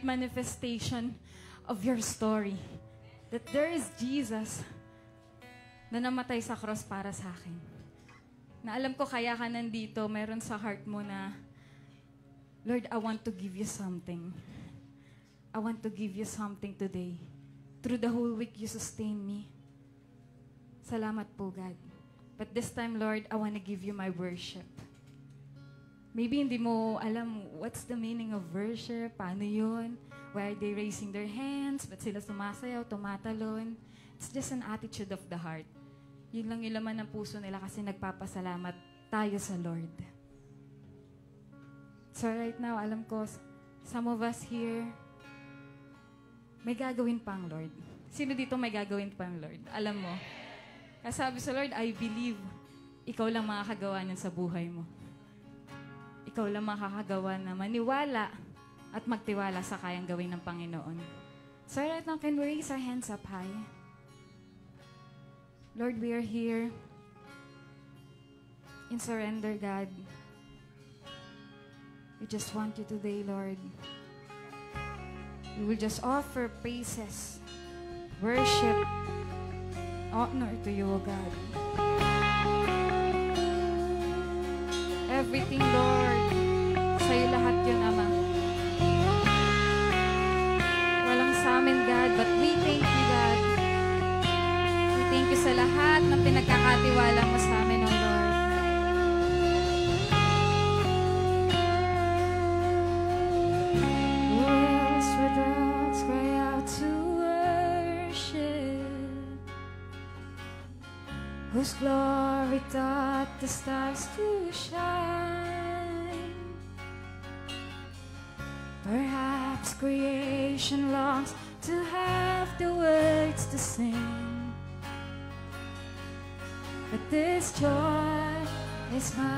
manifestation of your story. That there is Jesus na namatay sa cross para sa akin. Na alam ko kaya ka nandito, meron sa heart mo na, Lord, I want to give you something. I want to give you something today. Through the whole week, you sustain me. Salamat po, God. But this time, Lord, I want to give you my worship. Maybe hindi mo alam what's the meaning of worship, paano yun, why are they raising their hands, ba't sila sumasayaw, tumatalon. It's just an attitude of the heart. Yun lang yung laman ng puso nila kasi nagpapasalamat tayo sa Lord. So right now, alam ko, some of us here, may gagawin pang Lord. Sino dito may gagawin pang Lord? Alam mo. Kasi sabi sa Lord, I believe, ikaw lang makakagawa niyan sa buhay mo. Ikaw lang makakagawa na maniwala at magtiwala sa kayang gawin ng Panginoon. So right now, can we raise our hands up high? Lord, we are here in surrender, God. We just want you today, Lord. We will just offer praises, worship, honor to you, O God. Everything, Lord, sa'yo lahat yun, Ama. Walang sa amin, God, but we thank you, God. We thank you sa lahat ng pinagkakatiwala mo sa amin, O Lord. Whose glory taught the stars to shine. Perhaps creation longs to have the words to sing, but this joy is mine.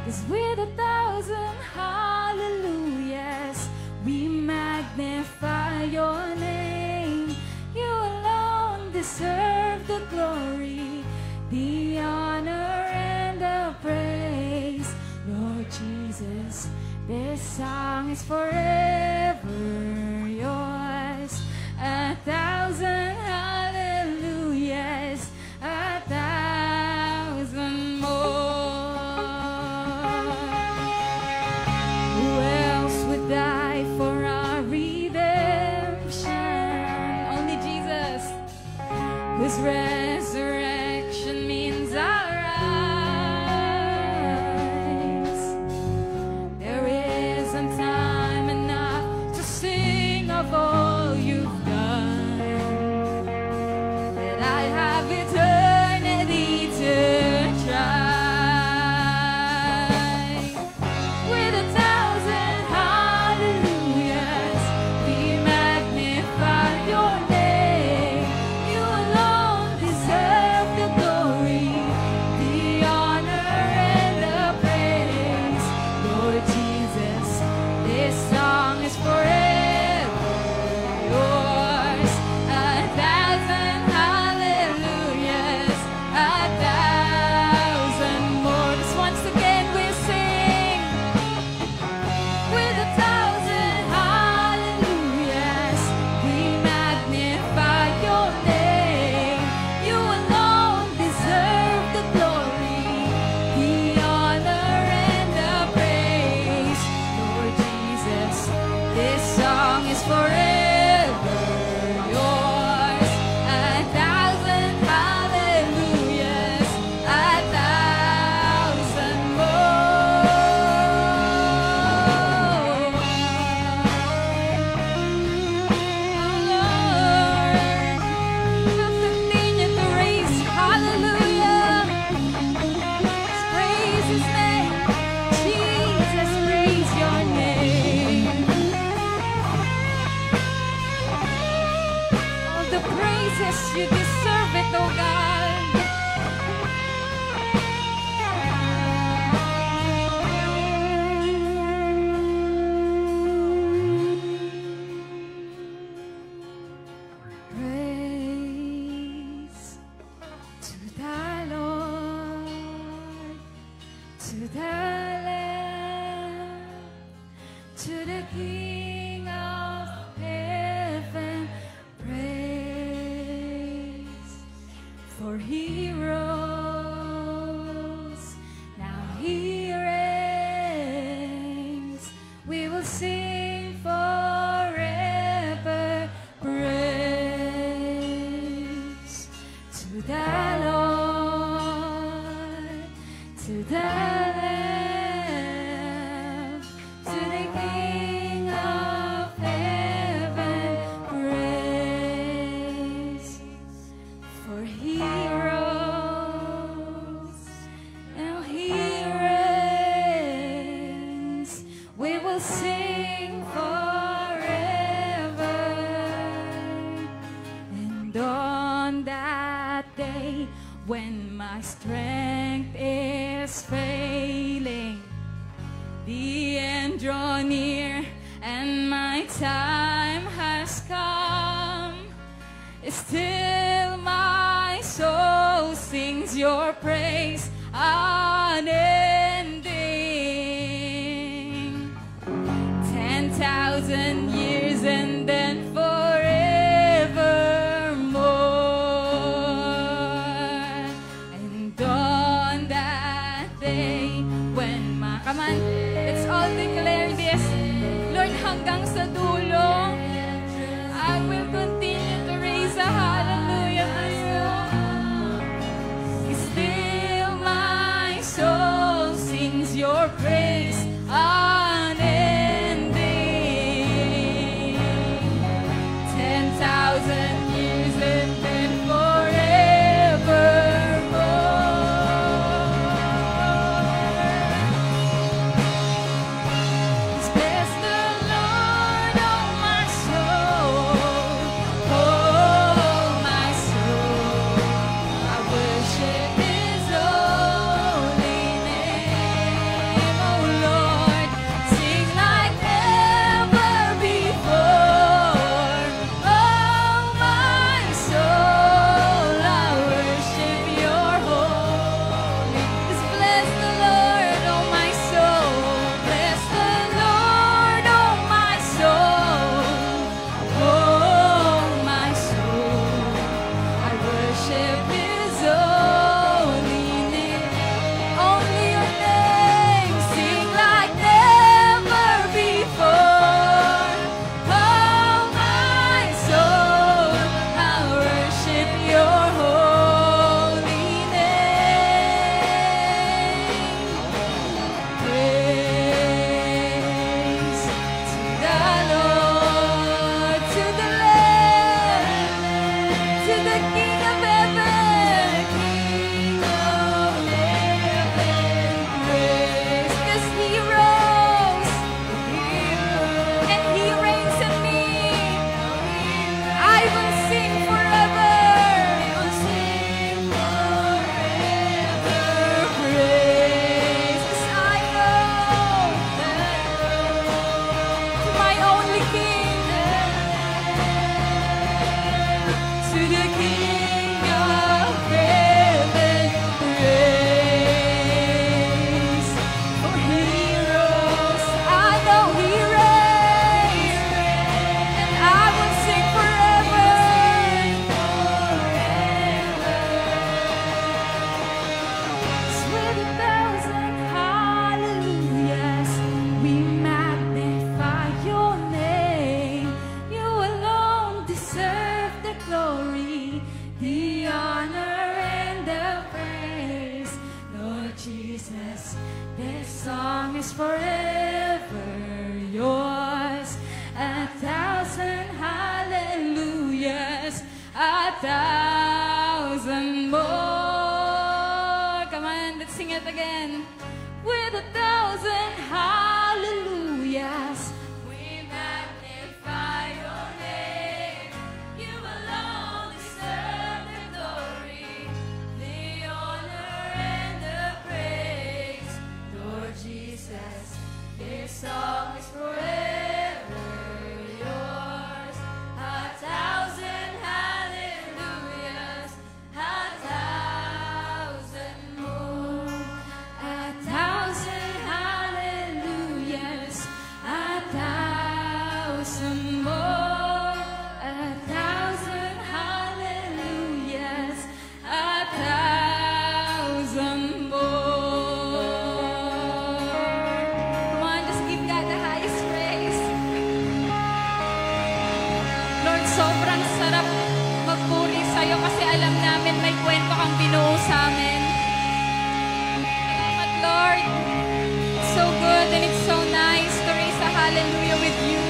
'Cause with 1,000 hallelujahs we magnify your name. You alone deserve the glory, the honor and the praise. Lord Jesus, this song is forever yours. 1,000 hallelujahs, 1,000 more. Who else would die for our redemption? Only Jesus, whose resurrection means our rise. There isn't time enough to sing of all you've done, that I have eternity to try. With 1,000 hallelujahs we magnify your name. You alone deserve the glory, the honor and the praise. Lord Jesus, this song is forever yours. 1,000 hallelujahs, 1,000 more. Just once again we sing. With 1,000 hallelujahs we magnify your name. You alone deserve the glory, the honor and the praise. Lord Jesus, this song is forever yours. 1,000 hallelujahs, 1,000 more. Oh Lord, we'll continue to raise hallelujah. Let's praise His name. Jesus, praise your name. All the praises, you deserve it, oh God. Praise to the Lord, to the Lamb. to the King of heaven, praise. For He rose, now He reigns. We will sing forever, praise to the Lord, to the Lamb, to the King of heaven, praise. For He rose, now He reigns. We will sing forever. And on that day, when my strength is failing, the end draw near and my time has come, still my soul sings your praise unending. 10,000 years and then forevermore. And on that day, when my... Come on, let's all declare this. Lord, hanggang sa dulo, I will continue to raise a hallelujah to you. Still my soul sings your praise unending. 10,000 years and then forevermore. Bless the Lord, oh my soul, oh my soul. I worship His holy name, oh Lord. Sing like never before, oh my soul. I worship Your holy. Just bless the Lord, oh my soul. Bless the Lord, oh my soul, oh my soul. I worship His holy name. Only Your name, sing like never before. Oh my soul, I worship Your holy name. Praise to the Lord, to the Lamb, to the King of heaven, King of heaven. Praise, 'cause He rose, and He reigns in me. I will sing forever. Praise, 'cause I know to my only King, to the King of heaven, praise. For He rose, I know He reigns, and I will sing forever. With 1,000 hallelujahs, we magnify Your name. You alone deserve the glory, the honor, and the praise. Lord Jesus, this song is forever Yours. 1,000 hallelujahs, 1,000 more. Come on, let's sing it again. With 1,000 hallelujahs, we magnify Your name. You alone deserve the glory, the honor, and the praise. Lord Jesus, this song is forever Yours. 1,000 hallelujahs, 1,000 more. 1,000 hallelujahs, sa'yo kasi alam namin may kwento kang binuo sa amin. Salamat, Lord. It's so good and it's so nice to raise a hallelujah with you.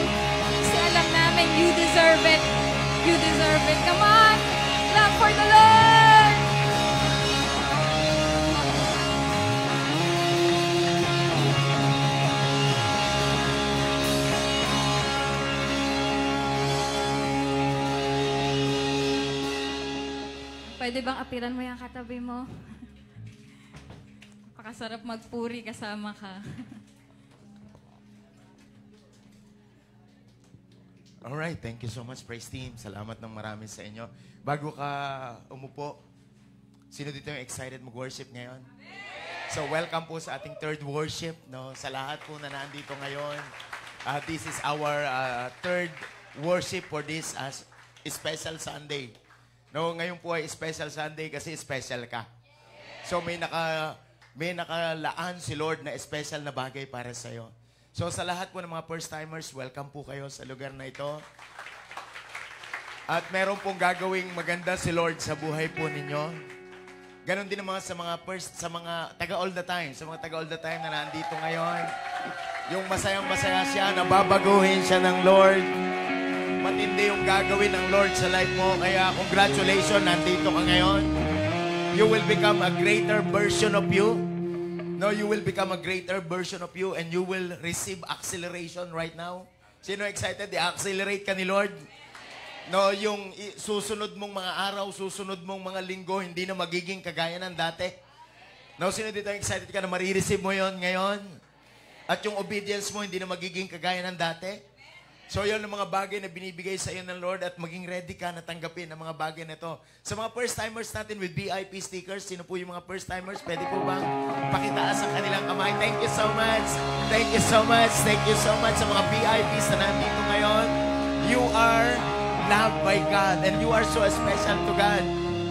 Kasi alam namin you deserve it. You deserve it. Come on! Clap for the Lord! Pwede bang apiran mo yung katabi mo? Pakasarap magpuri kasama ka. Alright, thank you so much, praise team. Salamat ng marami sa inyo. Bago ka umupo, sino dito yung excited mag-worship ngayon? So welcome po sa ating third worship. No? Sa lahat po na nandito ngayon. This is our third worship for this special Sunday. No, ngayon po ay special Sunday kasi special ka. So may nakalaan si Lord na special na bagay para sa iyo. So sa lahat po ng mga first-timers, welcome po kayo sa lugar na ito. At meron pong gagawing maganda si Lord sa buhay po ninyo. Ganon din naman sa mga taga all the time, na nandito ngayon. Yung masayang-masaya siya, nababaguhin siya ng Lord. Matindi yung gagawin ng Lord sa life mo. Kaya congratulations, nandito ka ngayon. You will become a greater version of you. No, you will become a greater version of you and you will receive acceleration right now. Sino excited? I-accelerate ka ni Lord? No, yung susunod mong mga araw, susunod mong mga linggo, hindi na magiging kagaya ng dati. No, sino dito excited ka na marireceive mo yon ngayon? At yung obedience mo, hindi na magiging kagaya ng dati? So, yun ang mga bagay na binibigay sa iyo ng Lord at maging ready ka na tanggapin ang mga bagay na ito. Sa mga first-timers natin with VIP stickers, sino po yung mga first-timers? Pwede po bang pakitaas ang kanilang kamay? Thank you so much. Thank you so much. Thank you so much sa mga VIPs na nandito ngayon. You are loved by God and you are so special to God.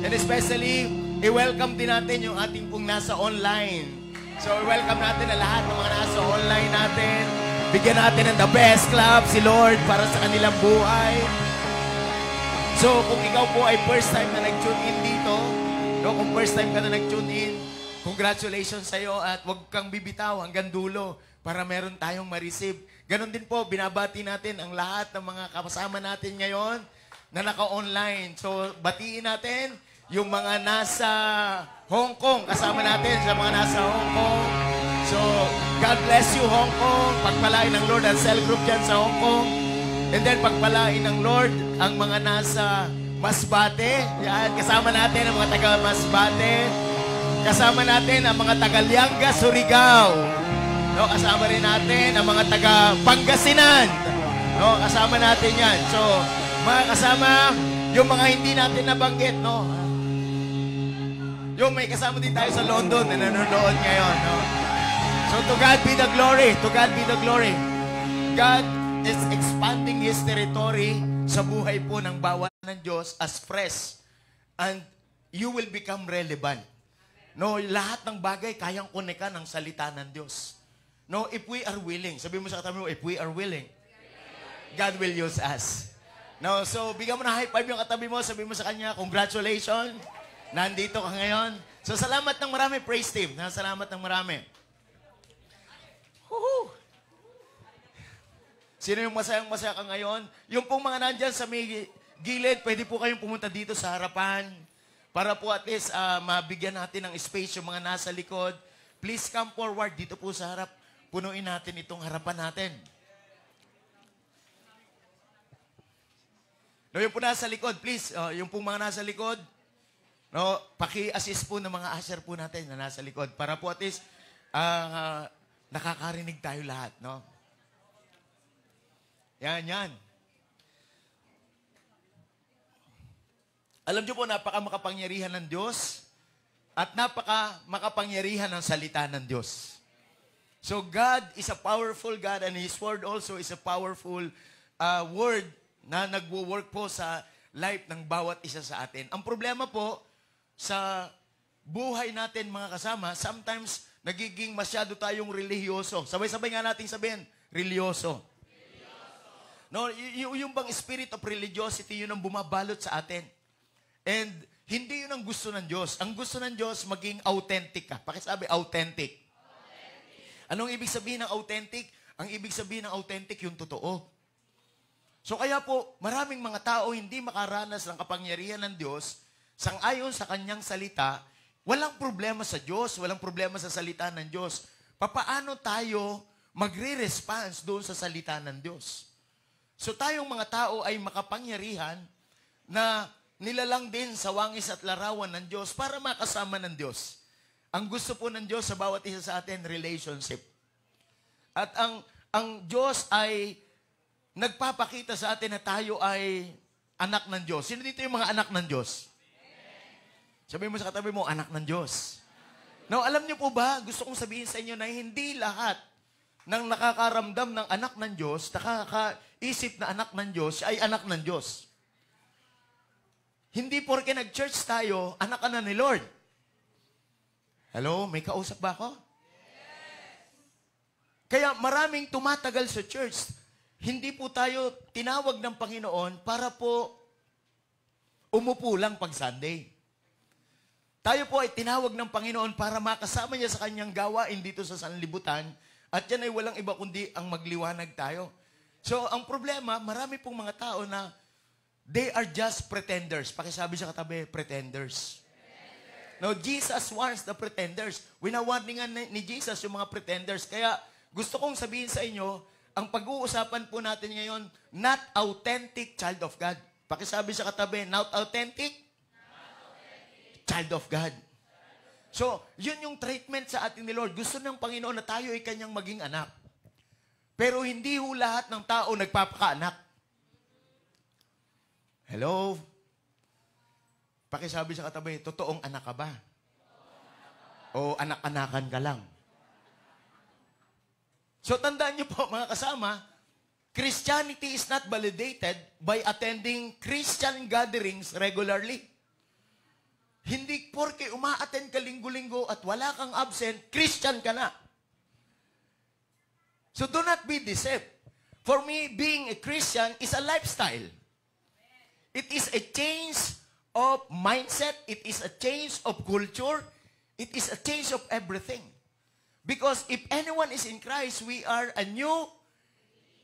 And especially, i-welcome din natin yung ating pong nasa online. So, i-welcome natin na lahat ng mga nasa online natin. Bigyan natin ng the best clap si Lord para sa kanilang buhay. So, kung ikaw po ay first time na nag-tune in dito, no, kung first time ka na nag-tune in, congratulations sa iyo at huwag kang bibitaw hanggang dulo para meron tayong ma-receive. Ganon din po, binabati natin ang lahat ng mga kasama natin ngayon na naka-online. So, batiin natin yung mga nasa Hong Kong. Kasama natin sa mga nasa Hong Kong. So, God bless you, Hong Kong. Pagpalain ng Lord ang cell group dyan sa Hong Kong. And then, pagpalain ng Lord ang mga nasa Masbate. Yan, kasama natin ang mga taga Masbate. Kasama natin ang mga taga Lianga, Surigao. No, kasama rin natin ang mga taga Pangasinan. No, kasama natin yan. So, mga kasama, yung mga hindi natin nabanggit, no? Yung may kasama din tayo sa London na nanonood ngayon, no? So, to God be the glory. To God be the glory. God is expanding His territory sa buhay po ng bawat ng Diyos as fresh. And you will become relevant. No, lahat ng bagay kayang koneka ng salita ng Diyos. No, if we are willing. Sabi mo sa katabi mo, if we are willing, God will use us. No, so bigyan mo na high five yung katabi mo. Sabi mo sa kanya, congratulations. Nandito ka ngayon. So, salamat ng marami, praise team. Salamat ng marami. Woohoo! Sino yung masayang-masaya ka ngayon? Yung pong mga nandyan sa may gilid, pwede po kayong pumunta dito sa harapan para po at least mabigyan natin ng space yung mga nasa likod. Please come forward dito po sa harap. Punuin natin itong harapan natin. No, yung po nasa likod, please. Yung pong mga nasa likod, no, paki-assist po ng mga usher po natin na nasa likod para po at least nakakarinig tayo lahat, no? Yan, yan. Alam niyo po, napaka-makapangyarihan ng Diyos at napaka-makapangyarihan ng salita ng Diyos. So, God is a powerful God and His Word also is a powerful Word na nagwo-work po sa life ng bawat isa sa atin. Ang problema po, sa buhay natin mga kasama, sometimes nagiging masyado tayong relihiyoso. Sabay-sabay nga natin sabihin, reliyoso. No, yung bang spirit of religiosity, yun ang bumabalot sa atin. And hindi yun ang gusto ng Diyos. Ang gusto ng Diyos, maging authentic ka. Pakisabi, authentic. Anong ibig sabihin ng authentic? Ang ibig sabihin ng authentic, yung totoo. So kaya po, maraming mga tao hindi makaranas ng kapangyarihan ng Diyos, sang-ayon sa kanyang salita, walang problema sa Diyos, walang problema sa salita ng Diyos. Papaano tayo magre-response doon sa salita ng Diyos? So tayong mga tao ay makapangyarihan na nilalang din sa wangis at larawan ng Diyos para makasama ng Diyos. Ang gusto po ng Diyos sa bawat isa sa atin, relationship. At ang Diyos ay nagpapakita sa atin na tayo ay anak ng Diyos. Sino dito yung mga anak ng Diyos? Sabihin mo sa katabi mo, anak ng Diyos. Now, alam niyo po ba, gusto kong sabihin sa inyo na hindi lahat ng nakakaramdam ng anak ng Diyos, nakakaisip na anak ng Diyos, ay anak ng Diyos. Hindi porke nag-church tayo, anak ka na ni Lord. Hello? May kausap ba ako? Yes. Kaya maraming tumatagal sa church. Hindi po tayo tinawag ng Panginoon para po umupo lang pag Sunday. Tayo po ay tinawag ng Panginoon para makasama niya sa kanyang gawain dito sa sanlibutan at yan ay walang iba kundi ang magliwanag tayo. So, ang problema, marami pong mga tao na they are just pretenders. Pakisabi sa katabi, pretenders. No, Jesus wants the pretenders. Winawarningan ni Jesus yung mga pretenders. Kaya gusto kong sabihin sa inyo, ang pag-uusapan po natin ngayon, not authentic child of God. Pakisabi sa katabi, not authentic child of God. So, yun yung treatment sa atin ni Lord. Gusto ng Panginoon na tayo ay kanyang maging anak. Pero hindi ho lahat ng tao nagpapakaanak. Hello? Pakisabi sa katabi, totoong anak ka ba? O anak-anakan ka lang? So, tandaan niyo po mga kasama, Christianity is not validated by attending Christian gatherings regularly. Hindi porke uma-attend ka linggo-linggo at wala kang absent, Christian ka na. So do not be deceived. For me, being a Christian is a lifestyle. It is a change of mindset. It is a change of culture. It is a change of everything. Because if anyone is in Christ, we are a new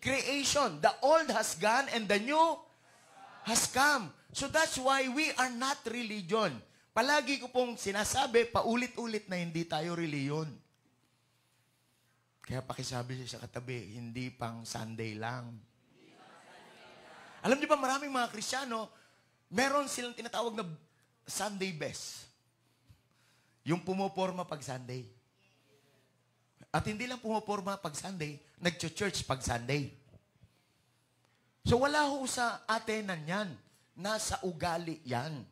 creation. The old has gone and the new has come. So that's why we are not religion. Palagi ko pong sinasabi, paulit-ulit na hindi tayo reliyon. Kaya pakisabi sa katabi, hindi pang Sunday lang. Alam niyo ba, maraming mga Kristiyano, meron silang tinatawag na Sunday best. Yung pumoporma pag Sunday. At hindi lang pumoporma pag Sunday, nag-church pag Sunday. So wala ho sa atenan yan. Nasa ugali yan.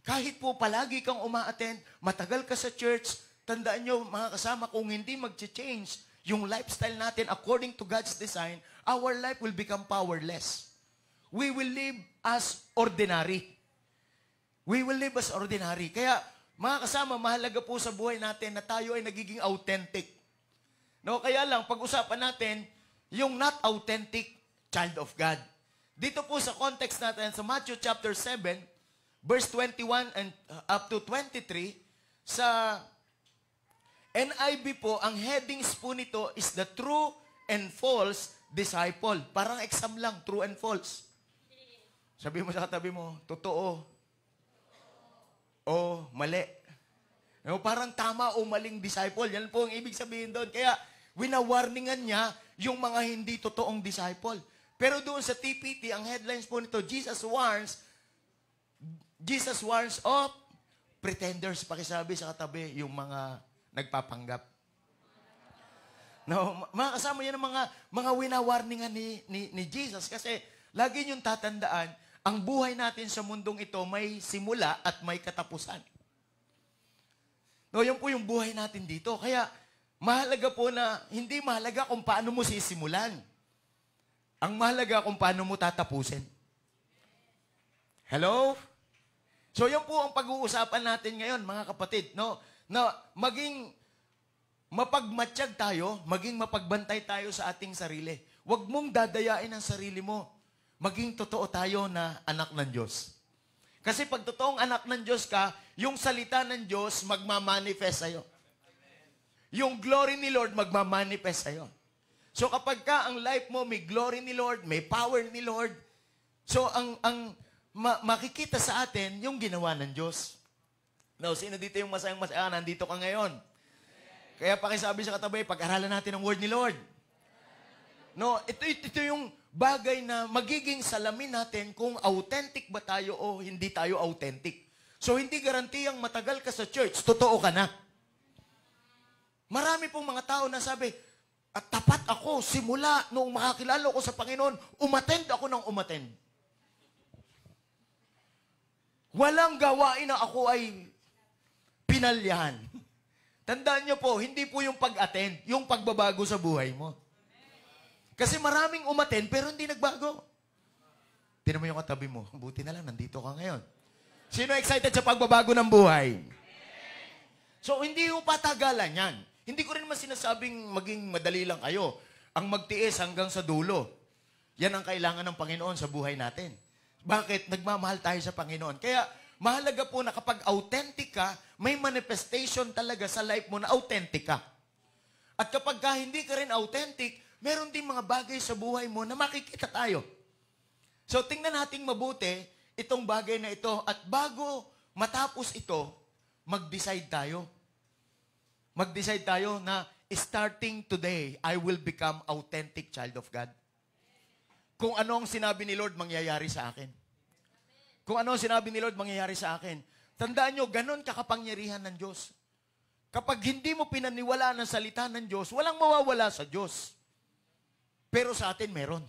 Kahit po palagi kang uma-attend, matagal ka sa church, tandaan nyo, mga kasama, kung hindi mag-change yung lifestyle natin according to God's design, our life will become powerless. We will live as ordinary. We will live as ordinary. Kaya, mga kasama, mahalaga po sa buhay natin na tayo ay nagiging authentic. No, kaya lang, pag-usapan natin, yung not authentic child of God. Dito po sa context natin, sa Matthew chapter 7, verse 21 and up to 23, sa NIV po, ang headings po nito is the true and false disciple. Parang exam lang, true and false. Sabi mo sa katabi mo, totoo o mali. No, parang tama o maling disciple. Yan po ang ibig sabihin doon. Kaya, winawarningan niya yung mga hindi totoong disciple. Pero doon sa TPT, ang headlines po nito, Jesus warns of pretenders. Pakisabi sa katabi, yung mga nagpapanggap. No, mga kasama yan ang mga winawarningan ni Jesus. Kasi lagi niyong tatandaan, ang buhay natin sa mundong ito may simula at may katapusan. No, yan po yung buhay natin dito. Kaya mahalaga po na hindi mahalaga kung paano mo sisimulan. Ang mahalaga kung paano mo tatapusin. Hello? So, yan po ang pag-uusapan natin ngayon, mga kapatid, no? Na maging mapagmatsyag tayo, maging mapagbantay tayo sa ating sarili. Huwag mong dadayain ang sarili mo. Maging totoo tayo na anak ng Diyos. Kasi pag totoong anak ng Diyos ka, yung salita ng Diyos magmamanifest sa'yo. Yung glory ni Lord magmamanifest sa'yo. So kapag ka ang life mo may glory ni Lord, may power ni Lord, so ang makikita sa atin yung ginawa ng Diyos. Now, sino dito yung masayang-masaya? Nandito ka ngayon. Kaya pakisabi sa katabi, pag-aralan natin ang word ni Lord. No, ito yung bagay na magiging salamin natin kung authentic ba tayo o hindi tayo authentic. So, hindi garantiyang matagal ka sa church, totoo ka na. Marami pong mga tao na sabi, at tapat ako, simula noong makakilala ko sa Panginoon, umattend ako ng umattend. Walang gawain na ako ay pinalyahan. Tandaan niyo po, hindi po yung pag-attend, yung pagbabago sa buhay mo. Kasi maraming umattend, pero hindi nagbago. Tingnan mo yung katabi mo, buti na lang, nandito ka ngayon. Sino excited sa pagbabago ng buhay? So, hindi yung patagalan yan. Hindi ko rin naman sinasabing maging madali lang kayo. Ang magtiis hanggang sa dulo. Yan ang kailangan ng Panginoon sa buhay natin. Bakit? Nagmamahal tayo sa Panginoon. Kaya, mahalaga po na kapag authentic ka, may manifestation talaga sa life mo na authentic ka. At kapag ka hindi ka rin authentic, meron din mga bagay sa buhay mo na makikita tayo. So, tingnan nating mabuti itong bagay na ito. At bago matapos ito, mag-decide tayo. Mag-decide tayo na starting today, I will become authentic child of God. Kung ano ang sinabi ni Lord, mangyayari sa akin. Kung ano ang sinabi ni Lord, mangyayari sa akin. Tandaan nyo, ganon kakapangyarihan ng Diyos. Kapag hindi mo pinaniwala ng salita ng Diyos, walang mawawala sa Diyos. Pero sa atin, meron.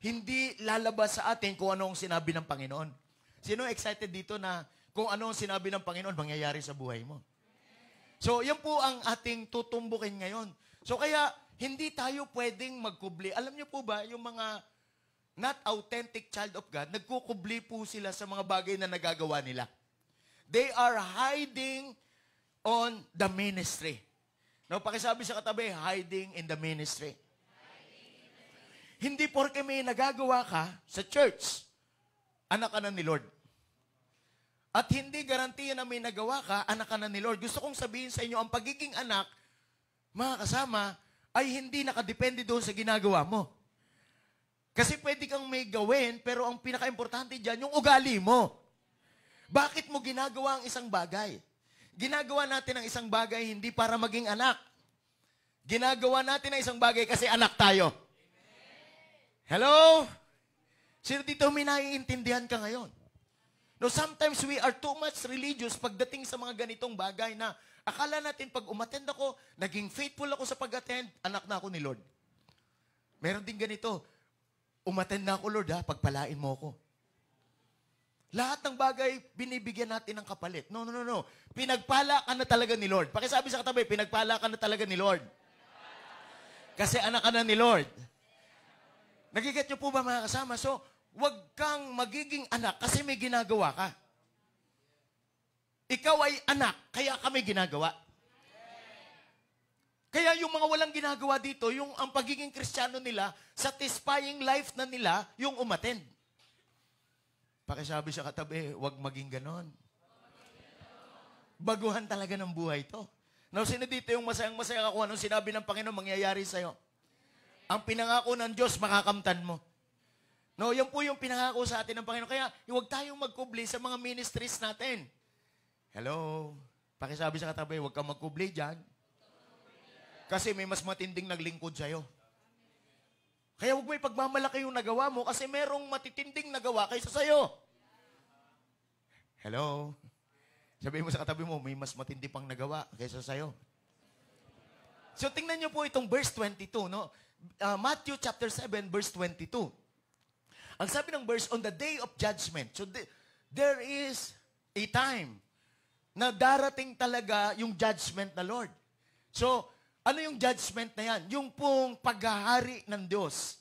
Hindi lalabas sa atin kung ano ang sinabi ng Panginoon. Sino excited dito na kung ano ang sinabi ng Panginoon, mangyayari sa buhay mo? So, yan po ang ating tutumbukin ngayon. So, kaya, hindi tayo pwedeng magkubli. Alam niyo po ba, yung mga not authentic child of God, nagkukubli po sila sa mga bagay na nagagawa nila. They are hiding on the ministry. Now, pakisabi sa katabi, hiding in the ministry. Hindi porke may nagagawa ka sa church, anak ka na ni Lord. At hindi garantiya na may nagawa ka, anak ka na ni Lord. Gusto kong sabihin sa inyo, ang pagiging anak, mga kasama, ay hindi nakadepende doon sa ginagawa mo. Kasi pwede kang may gawin, pero ang pinaka-importante dyan, yung ugali mo. Bakit mo ginagawa ang isang bagay? Ginagawa natin ang isang bagay hindi para maging anak. Ginagawa natin ang isang bagay kasi anak tayo. Hello? Sino dito may naiintindihan ka ngayon? No, sometimes we are too much religious pagdating sa mga ganitong bagay na akala natin pag umattend ako, naging faithful ako sa pag-attend, anak na ako ni Lord. Meron din ganito, umattend na ako Lord ha, pagpalain mo ako. Lahat ng bagay, binibigyan natin ng kapalit. No. Pinagpala ka na talaga ni Lord. Pakisabi sa katabi, pinagpala ka na talaga ni Lord. Kasi anak ka na ni Lord. Nagiget niyo po ba mga kasama? So, huwag kang magiging anak kasi may ginagawa ka. Ikaw ay anak, kaya kami ginagawa. Kaya yung mga walang ginagawa dito, yung ang pagiging Kristiyano nila, satisfying life na nila, yung umattend. Pakisabi sa katabi, huwag maging ganon. Baguhan talaga ng buhay to. Now, sino dito yung masayang-masaya ka kung anong sinabi ng Panginoon mangyayari sa'yo? Ang pinangako ng Diyos, makakamtan mo. No, yan po yung pinangako sa atin ng Panginoon. Kaya, huwag tayong magkubli sa mga ministries natin. Hello? Pakisabi sa katabi, huwag kang magkubli dyan. Kasi may mas matinding naglingkod sa'yo. Kaya huwag mo ipagmamalaki yung nagawa mo kasi merong matitinding nagawa kaysa sa'yo. Hello? Sabihin mo sa katabi mo, may mas matindi pang nagawa kaysa sa'yo. So, tingnan niyo po itong verse 22, no? Matthew chapter 7, verse 22. Ang sabi ng verse, on the day of judgment. So, there is a time na darating talaga yung judgment na Lord. So, ano yung judgment na yan? Yung pong paghahari ng Diyos.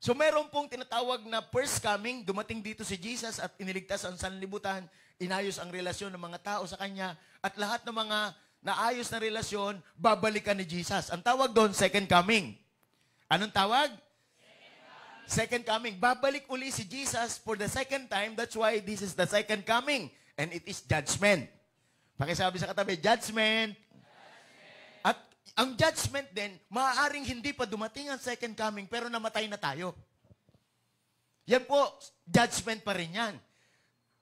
So, meron pong tinatawag na first coming, dumating dito si Jesus at iniligtas ang sanlibutan, inayos ang relasyon ng mga tao sa Kanya, at lahat ng mga naayos na relasyon, babalikan ni Jesus. Ang tawag doon, second coming. Anong tawag? Second coming. Babalik uli si Jesus for the second time. That's why this is the second coming. And it is judgment. Pakisabi sa katabi, judgment. At ang judgment din, maaaring hindi pa dumating ang second coming, pero namatay na tayo. Yan po, judgment pa rin yan.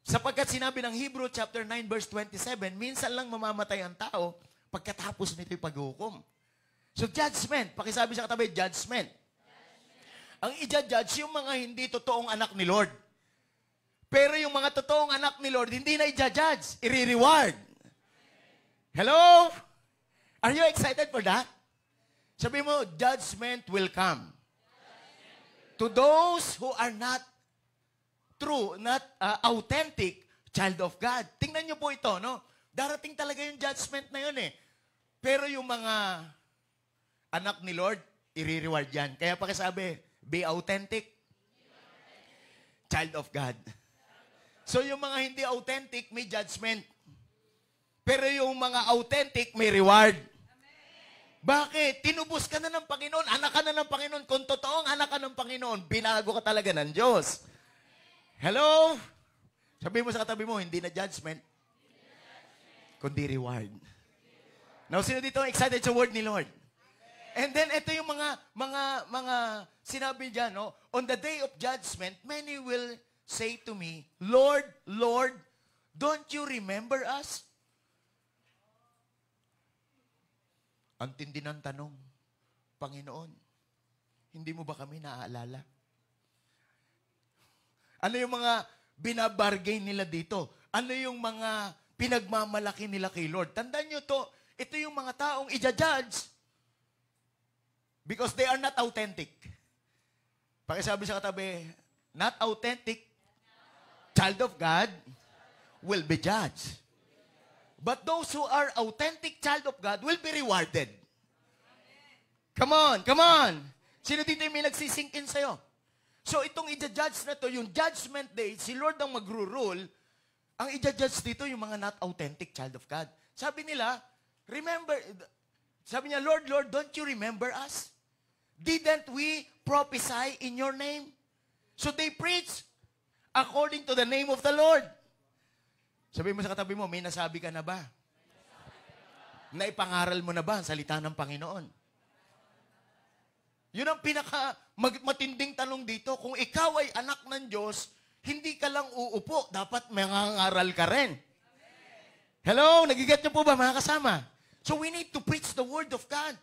Sapagkat sinabi ng Hebrew chapter 9 verse 27, minsan lang mamamatay ang tao pagkatapos nito'y paghukom. So judgment, pakisabi sa katabi, judgment. Ang i-judge yung mga hindi totoong anak ni Lord. Pero yung mga totoong anak ni Lord, hindi na i-judge, i-reward. Hello? Are you excited for that? Sabi mo, judgment will come. To those who are not true, not authentic child of God. Tingnan niyo po ito, no? Darating talaga yung judgment na yun eh. Pero yung mga anak ni Lord, i-reward yan. Kaya pakisabi, be authentic child of God. So yung mga hindi authentic, may judgment. Pero yung mga authentic, may reward. Bakit? Tinubos ka na ng Panginoon, anak ka na ng Panginoon. Kung totoong anak ka ng Panginoon, binago ka talaga ng Diyos. Hello? Sabi mo sa katabi mo, hindi na judgment, kundi reward. Now, sino dito excited sa word ni Lord? And then, ito yung mga sinabi dyan, no? On the day of judgment, many will say to me, Lord, Lord, don't you remember us? Ang tindi ng tanong, Panginoon, hindi mo ba kami naaalala? Ano yung mga binabargain nila dito? Ano yung mga pinagmamalaki nila kay Lord? Tandaan nyo to, ito yung mga taong i-judge because they are not authentic. Pakisabi sa katabi, not authentic child of God will be judged. But those who are authentic child of God will be rewarded. Come on, come on. Sino dito yung may nagsisingkin sa'yo? So itong i-judge na to, yung judgment day, si Lord ang magro-rule, ang i-judge dito yung mga not authentic child of God. Sabi nila, remember, sabi niya, Lord, Lord, don't you remember us? Didn't we prophesy in your name? So they preach according to the name of the Lord. Sabi mo sa katabi mo, may nasabi ka na ba? Naipangaral mo na ba ang salita ng Panginoon? Yun ang matinding tanong dito. Kung ikaw ay anak ng Diyos, hindi ka lang uupo. Dapat mangangaral ka rin. Hello? Nagiget niyo po ba mga kasama? So we need to preach the Word of God.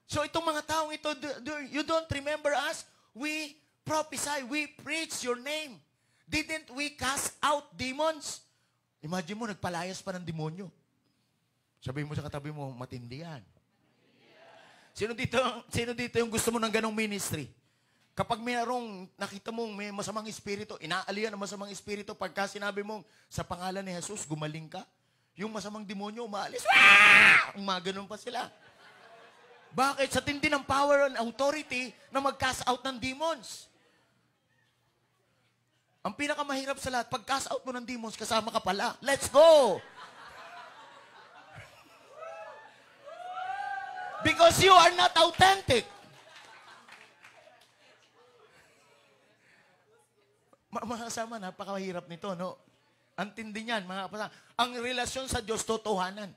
So itong mga taong ito, you don't remember us? We prophesy, we preach your name. Didn't we cast out demons? Imagine mo, nagpalayas pa ng demonyo. Sabi mo sa katabi mo, matindi yan. Sino dito yung gusto mo ng ganong ministry? Kapag mayroong nakita mong may masamang espiritu, inaalihan ang masamang espiritu, pagka sinabi mong sa pangalan ni Jesus, gumaling ka, yung masamang demonyo umaalis, umaganon pa sila. Bakit? Sa tindi ng power and authority na mag-cast out ng demons. Ang pinakamahirap sa lahat, pag-cast out mo ng demons, kasama ka pala. Let's go! Because you are not authentic. Mga kasama, napakahirap nito, no? Ang tindi niyan, mga kapatid. Ang relasyon sa Diyos, totohanan.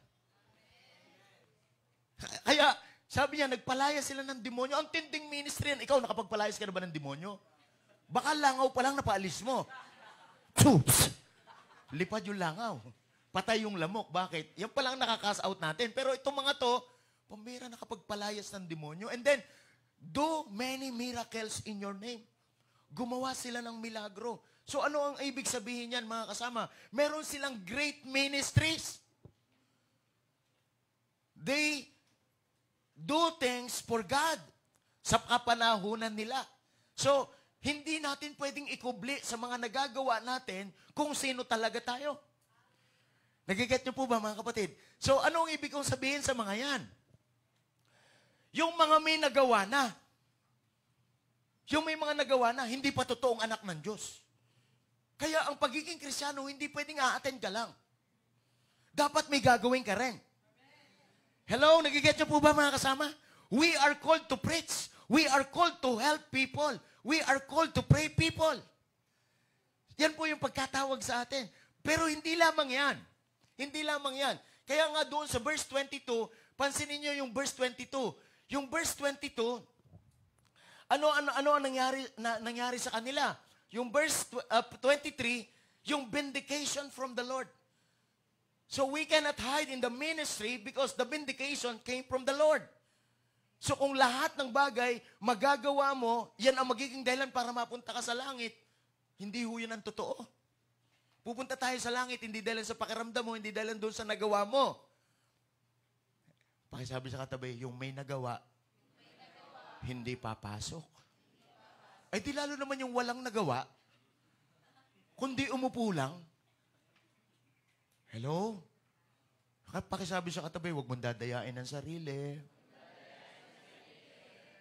Kaya, sabi niya, nagpalaya sila ng demonyo. Ang tinding ministry yan. Ikaw, nakapagpalayas ka na ba ng demonyo? Baka langaw pa lang napaalis mo. Toops! Lipad yung langaw. Patay yung lamok. Bakit? Yan pa lang nakaka-cast out natin. Pero itong mga to, pambira nakapagpalayas ng demonyo. And then, do many miracles in your name. Gumawa sila ng milagro. So ano ang ibig sabihin yan, mga kasama? Meron silang great ministries. They do things for God sa kapanahunan nila. So, hindi natin pwedeng ikubli sa mga nagagawa natin kung sino talaga tayo. Nagiget niyo po ba, mga kapatid? So, ano ang ibig kong sabihin sa mga yan? Yung mga may nagawa na, yung may mga nagawa na, hindi pa totoong anak ng Diyos. Kaya ang pagiging Kristiyano, hindi pwedeng a-attend ka lang. Dapat may gagawin ka rin. Hello, nagiget niyo po ba, mga kasama? We are called to preach. We are called to help people. We are called to pray people. Yan po yung pagkatawag sa atin. Pero hindi lamang yan. Hindi lamang yan. Kaya nga doon sa verse 22, pansinin niyo yung verse 22. Yung verse 22, ano ang nangyari sa kanila? Yung verse 23, yung vindication from the Lord. So we cannot hide in the ministry because the vindication came from the Lord. So kung lahat ng bagay magagawa mo, yan ang magiging dahilan para mapunta ka sa langit, hindi ho yun ang totoo. Pupunta tayo sa langit, hindi dahil sa pakiramdam mo, hindi dahil doon sa nagawa mo. Pakisabi sa katabi, yung may nagawa, hindi papasok. Ay di lalo naman yung walang nagawa, kundi umupo lang. Hello? Pakisabi sa katabi, huwag mong dadayain ang sarili.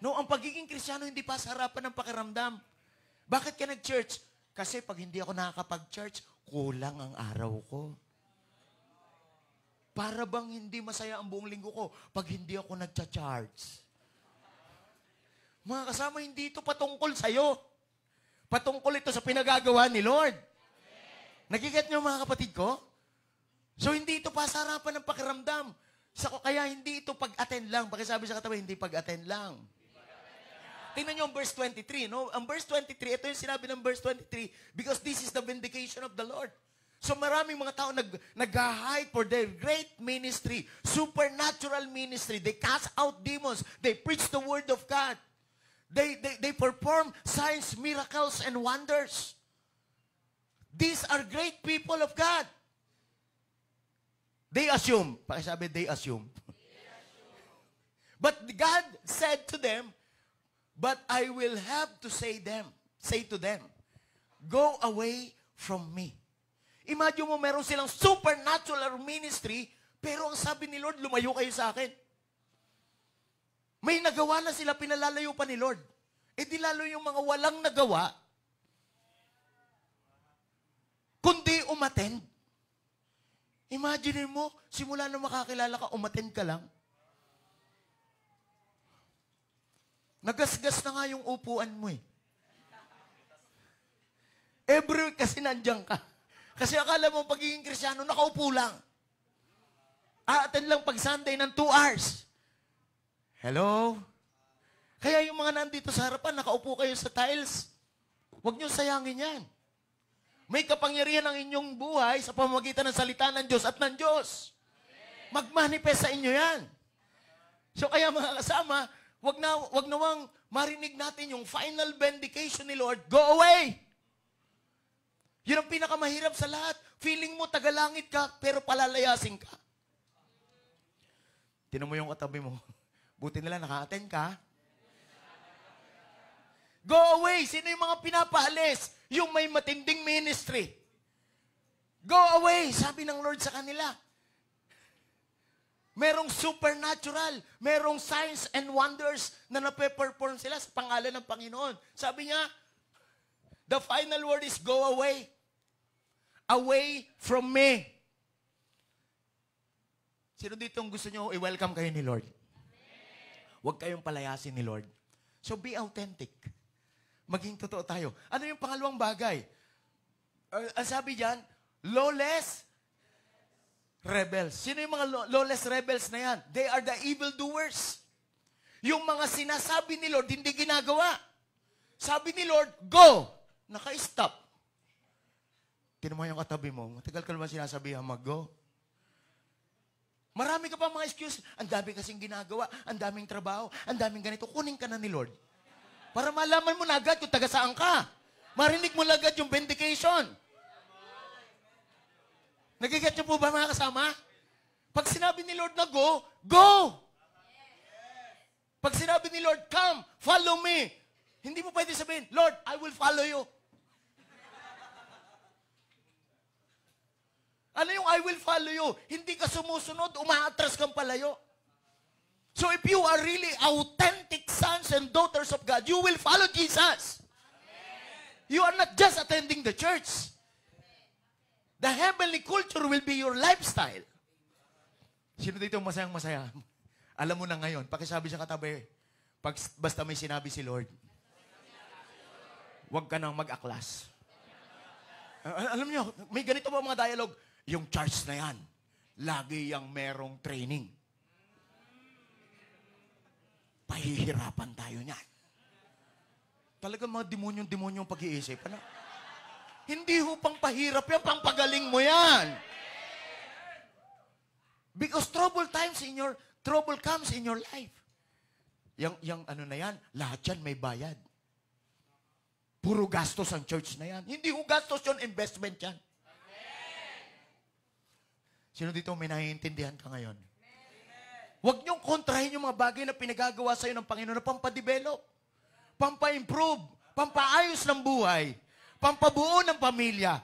No, ang pagiging Kristiyano hindi pa sa harapan ng pakiramdam. Bakit ka nag-church? Kasi pag hindi ako nakakapag-church, kulang ang araw ko. Para bang hindi masaya ang buong linggo ko pag hindi ako nagcha-charge. Mga kasama, hindi ito patungkol sa'yo. Patungkol ito sa pinagagawa ni Lord. Nagiget niyo mga kapatid ko? So hindi ito pa sa harapan ng pakiramdam. Kaya hindi ito pag-attend lang. Pakisabi sa katabi, hindi pag-attend lang. Tingnan niyo ang verse 23, no? Ang verse 23, ito yung sinabi ng verse 23, because this is the vindication of the Lord. So maraming mga tao nag-hide for their great ministry, supernatural ministry. They cast out demons. They preach the word of God. They perform signs, miracles, and wonders. These are great people of God. They assume. Pakisabi, they assume. But God said to them, but I will have to say to them, go away from me. Imagine mo, meron silang supernatural ministry, pero ang sabi ni Lord, lumayo kayo sa akin. May nagawa na sila, pinalalayo pa ni Lord. E di lalo yung mga walang nagawa, kundi umattend. Imagine mo, simula na makakilala ka, umattend ka lang. Nagasgas na nga yung upuan mo eh. Every week kasi nandiyan ka. Kasi akala mo pagiging Kristiyano, nakaupo lang. Attend lang pag Sunday ng 2 hours. Hello? Kaya yung mga nandito sa harapan, nakaupo kayo sa tiles. Huwag niyo sayangin yan. May kapangyarihan ang inyong buhay sa pamamagitan ng salita ng Diyos at ng Diyos. Magmanifest sa inyo yan. So kaya mga kasama, wag nawang marinig natin yung final vindication ni Lord, go away! Yun ang pinakamahirap sa lahat. Feeling mo tagalangit ka, pero palalayasin ka. Tinan mo yung katabi mo. Buti nila naka-attend ka. Go away! Sino yung mga pinapaalis? Yung may matinding ministry. Go away! Sabi ng Lord sa kanila. Merong supernatural, merong signs and wonders na nape-perform sila sa pangalan ng Panginoon. Sabi niya, the final word is go away. Away from me. Sino dito gusto nyo i-welcome kayo ni Lord? Huwag kayong palayasin ni Lord. So be authentic. Maging totoo tayo. Ano yung pangalawang bagay? Ang sabi diyan, lawless rebels. Sino yung mga lawless rebels na yan? They are the evildoers. Yung mga sinasabi ni Lord, hindi ginagawa. Sabi ni Lord, go! Naka-stop. Tinan mo yung katabi mo, matagal ka naman sinasabihan mag-go. Marami ka pa mga excuse. Ang dami kasing ginagawa, ang daming trabaho, ang daming ganito. Kunin ka na ni Lord. Para malaman mo na agad kung taga saan ka. Marinig mo na agad yung vindication. Nagiget niyo po ba mga kasama? Pag sinabi ni Lord na go, go! Pag sinabi ni Lord, come, follow me. Hindi mo pwede sabihin, Lord, I will follow you. Ano yung I will follow you? Hindi ka sumusunod, umaatras kang palayo. So if you are really authentic sons and daughters of God, you will follow Jesus. Amen. You are not just attending the church. The heavenly culture will be your lifestyle. Sino dito masayang-masaya? Alam mo na ngayon, pakisabi sa katabi, basta may sinabi si Lord. Huwag ka nang mag-aklas. Alam niyo, may ganito ba mga dialogue? Yung church na yan, lagi yang merong training. Pahihirapan tayo niyan. Talagang mga demonyong pag-iisip. Ano? Hindi ho pang pahirap yan, pang pagaling mo yan. Because trouble comes in your life. Yang ano na yan, lahat yan may bayad. Puro gastos ang church na yan. Hindi ho gastos yun, investment yan. Sino dito may naiintindihan ka ngayon? Huwag niyong kontrahin yung mga bagay na pinagagawa sa'yo ng Panginoon na pampadevelop, pampa-improve, pampaayos ng buhay, pampabuo ng pamilya,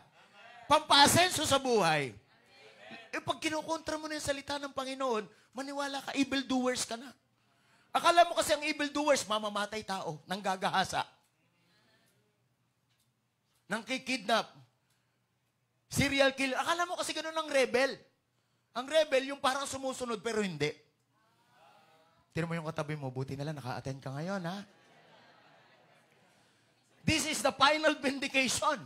pampaasenso sa buhay. Eh pag kinukontra mo na yung salita ng Panginoon, maniwala ka, evildoers ka na. Akala mo kasi ang evildoers, mamamatay tao, nanggagahasa, nangkikidnap, serial killer. Akala mo kasi ganun ang rebel. Ang rebel, yung parang sumusunod pero hindi. Tino mo yung katabi mo, buti na lang, naka-attend ka ngayon, ha? This is the final vindication.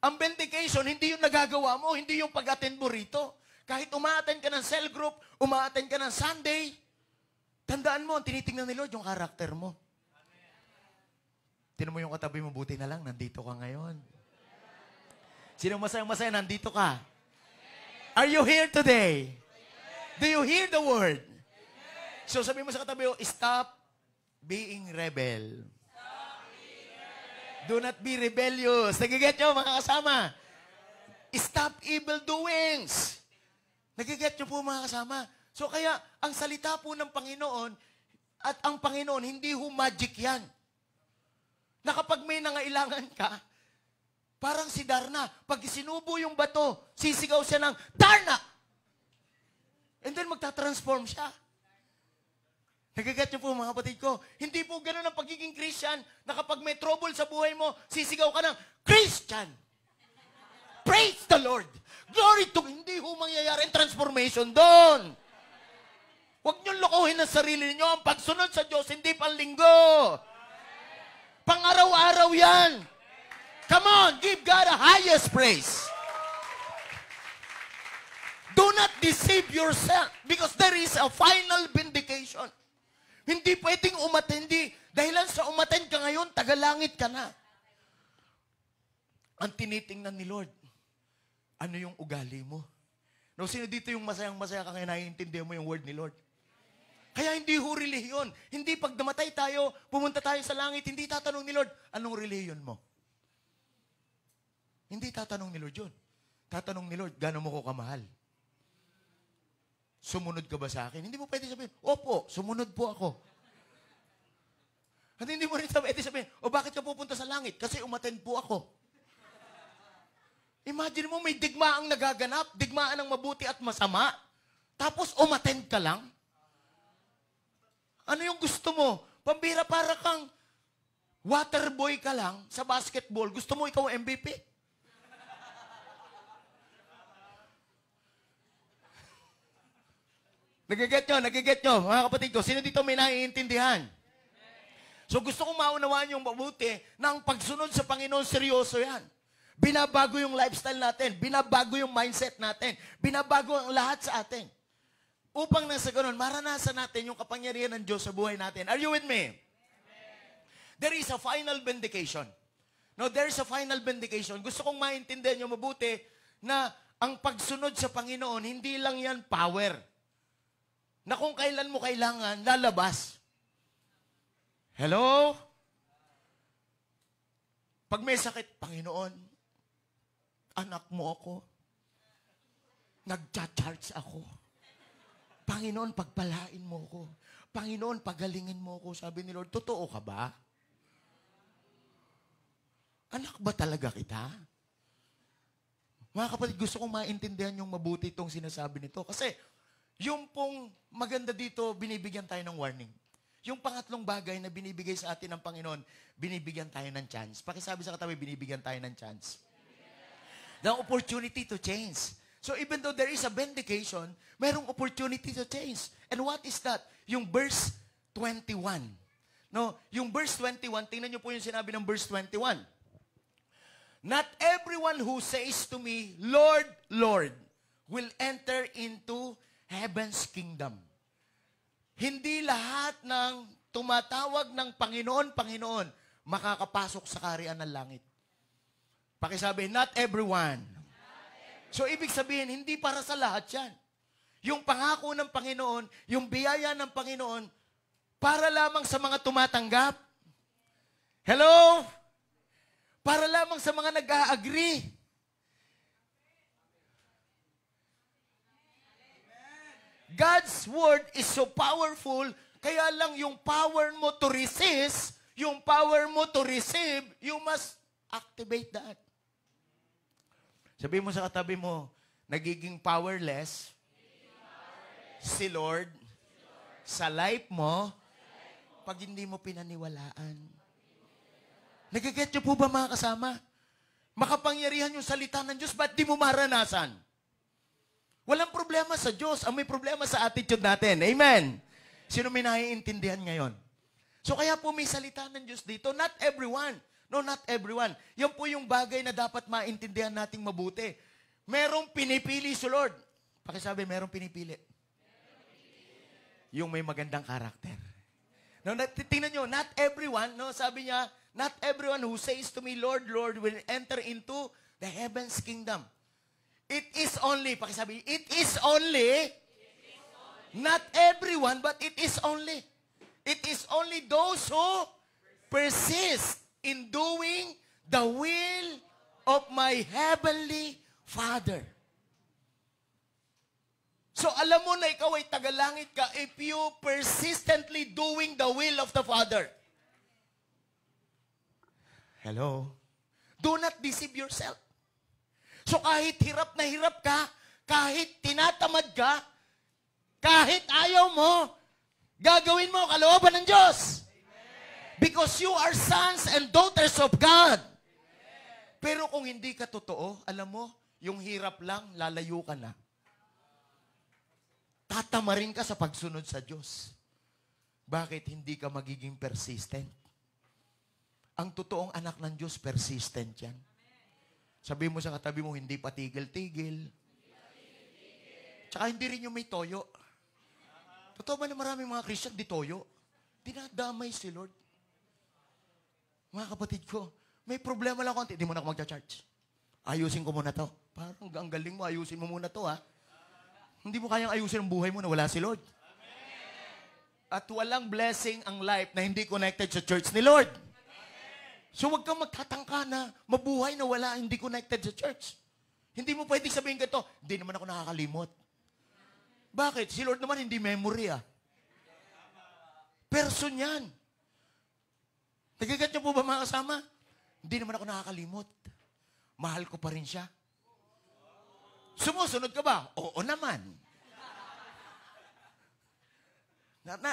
Ang vindication, hindi yung nagagawa mo, hindi yung pag-attend mo rito. Kahit uma-attend ka ng cell group, uma-attend ka ng Sunday, tandaan mo, tinitingnan ni Lord yung karakter mo. Tino mo yung katabi mo, buti na lang, nandito ka ngayon. Sino masayang-masaya, nandito ka? Are you here today? Do you hear the word? So sabi mo sa katabi mo, stop being rebel. Do not be rebellious. Nagiget nyo mga kasama? Stop evil doings. Nagiget nyo po mga kasama? So kaya, ang salita po ng Panginoon at ang Panginoon, hindi ho magic yan. Na kapag may nangailangan ka, parang si Darna, pag sinubo yung bato, sisigaw siya ng, Darna! And then magta-transform siya. Nagagat niyo po mga kapatid ko, hindi po ganun ang pagiging Christian na kapag may trouble sa buhay mo, sisigaw ka ng, Christian! Praise the Lord! Glory to, hindi ho mangyayari ang transformation doon. Huwag niyong lokohin ang sarili niyo. Ang pagsunod sa Diyos, hindi panlinggo. Pang-araw-araw yan. Come on, give God a highest praise. Do not deceive yourself because there is a final vindication. Hindi pwedeng umatendi. Dahilan sa umattend ka ngayon, tagalangit ka na. Ang tinitingnan ni Lord, ano yung ugali mo? No, sino dito yung masayang-masaya ka ngayon, naiintindihan mo yung word ni Lord? Kaya hindi ho relihiyon. Hindi pag namatay tayo, pumunta tayo sa langit, hindi tatanong ni Lord, anong relihiyon mo? Hindi tatanong ni Lord yun. Tatanong ni Lord, gano'n mo ko kamahal? Sumunod ka ba sa akin? Hindi mo pwede sabihin, opo, sumunod po ako. At hindi mo rin pwede sabihin, o bakit ka pupunta sa langit? Kasi umattend po ako. Imagine mo, may digmaang nagaganap, digmaan ng mabuti at masama, tapos umattend ka lang? Ano yung gusto mo? Pambira, para kang waterboy ka lang sa basketball. Gusto mo ikaw MVP? Nagiget nyo, mga kapatid ko. Sino dito may naiintindihan? So gusto kong maunawaan yung mabuti na ang pagsunod sa Panginoon, seryoso yan. Binabago yung lifestyle natin. Binabago yung mindset natin. Binabago ang lahat sa atin. Upang nasa ganun, maranasan natin yung kapangyarihan ng Diyos sa buhay natin. Are you with me? There is a final vindication. No, there is a final vindication. Gusto kong maintindihan nyo mabuti na ang pagsunod sa Panginoon, hindi lang yan power. Na kung kailan mo kailangan, lalabas. Hello? Pag may sakit, Panginoon, anak mo ako. Nagcha-charge ako. Panginoon, pagpalain mo ako. Panginoon, pagalingin mo ako. Sabi ni Lord, totoo ka ba? Anak ba talaga kita? Mga kapatid, gusto kong maintindihan yung mabuti itong sinasabi nito. Kasi, yung pong maganda dito, binibigyan tayo ng warning. Yung pangatlong bagay na binibigay sa atin ng Panginoon, binibigyan tayo ng chance. Pakisabi sa katabi, binibigyan tayo ng chance. The opportunity to change. So even though there is a vindication, merong opportunity to change. And what is that? Yung verse 21. No, yung verse 21, tingnan niyo po yung sinabi ng verse 21. Not everyone who says to me, Lord, Lord, will enter into heaven's kingdom. Hindi lahat ng tumatawag ng Panginoon, Panginoon, makakapasok sa kaharian ng langit. Pakisabi, not everyone. So, ibig sabihin, hindi para sa lahat yan. Yung pangako ng Panginoon, yung biyaya ng Panginoon, para lamang sa mga tumatanggap. Hello? Para lamang sa mga nag-a-agree. God's word is so powerful, kaya lang yung power mo to resist, yung power mo to receive, you must activate that. Sabi mo sa katabi mo, nagiging powerless si Lord sa life mo pag hindi mo pinaniwalaan. Nagaget niyo po ba mga kasama? Makapangyarihan yung salita ng Diyos, ba't di mo maranasan? Walang problema sa Diyos. Ang may problema sa attitude natin. Amen? Sino may naiintindihan ngayon? So kaya po may salita ng Diyos dito. Not everyone. No, not everyone. Yan po yung bagay na dapat maintindihan nating mabuti. Merong pinipili si Lord. Pakisabi, merong pinipili. Yung may magandang karakter. No, tingnan nyo, not everyone, no, sabi niya, not everyone who says to me, Lord, Lord, will enter into the heaven's kingdom. It is only, pakisabi, it is only, not everyone, but it is only. It is only those who persist in doing the will of my heavenly Father. So alam mo na ikaw ay tagalangit ka if you persistently doing the will of the Father. Hello? Do not deceive yourself. So kahit hirap na hirap ka, kahit tinatamad ka, kahit ayaw mo, gagawin mo kalooban ng Diyos. Because you are sons and daughters of God. Pero kung hindi ka totoo, alam mo, yung hirap lang, lalayo ka na. Tatamarin ka sa pagsunod sa Diyos. Bakit hindi ka magiging persistent? Ang totoong anak ng Diyos, persistent yan. Sabi mo sa katabi mo, hindi pa tigil-tigil. Tsaka hindi rin yung may toyo. Totoo ba na maraming mga Christian di toyo? Dinadamay si Lord. Mga kapatid ko, may problema lang konti, di mo na ako magcha-charge. Ayusin ko muna to. Parang ang galing mo, ayusin mo muna to, ha? Hindi mo kayang ayusin ang buhay mo na wala si Lord. At walang blessing ang life na hindi connected sa church ni Lord. So huwag kang magtatangka na mabuhay na wala, hindi connected sa church. Hindi mo pwedeng sabihin ganito, hindi naman ako nakakalimot. Bakit? Si Lord naman hindi memory, ah. Person yan. Nagigat niyo po ba mga kasama? Hindi naman ako nakakalimot. Mahal ko pa rin siya. Sumusunod ka ba? Oo naman.